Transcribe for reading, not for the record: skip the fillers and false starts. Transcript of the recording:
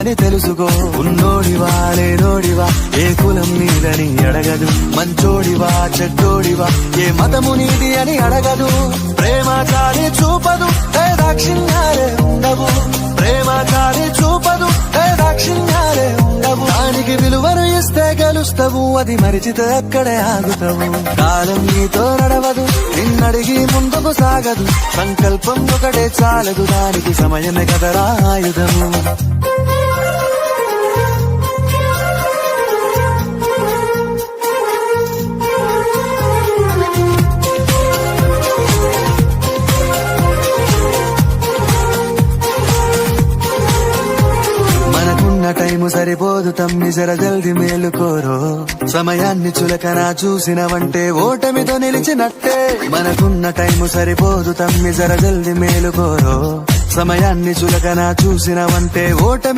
అని తెలుసుకో. ఉన్నోడివా లేనోడివా ఏ కులం నీదని అడగదు. మంచోడివా చెడ్డోడివా ఏ మతము నీది అని అడగదు. ప్రేమ చాలి చూపదు దాక్షిణ్యాలే ఉండవు. ప్రేమ చాలి చూపదు దాక్షిణ్యాలే ఉండవు. దానికి విలువను ఇస్తే గెలుస్తావు, అది మరిచితే అక్కడే ఆగుతావు. కాలం నీతో నడవదు, నిన్నడిగి ముందుకు సాగదు. సంకల్పం ఒకటే చాలదు, దానికి సమయమే కదరా ఆయుధము. టైము సరిపోదు తమ్మి, జర జల్ది మేలుకోరో. సమయాన్ని చులకన చూసినవంటే ఓటమితో నిలిచినట్టే. మనకున్న టైము సరిపోదు తమ్మి, జర జల్ది మేలుకోరో. సమయాన్ని చులకన చూసినవంటే ఓటమి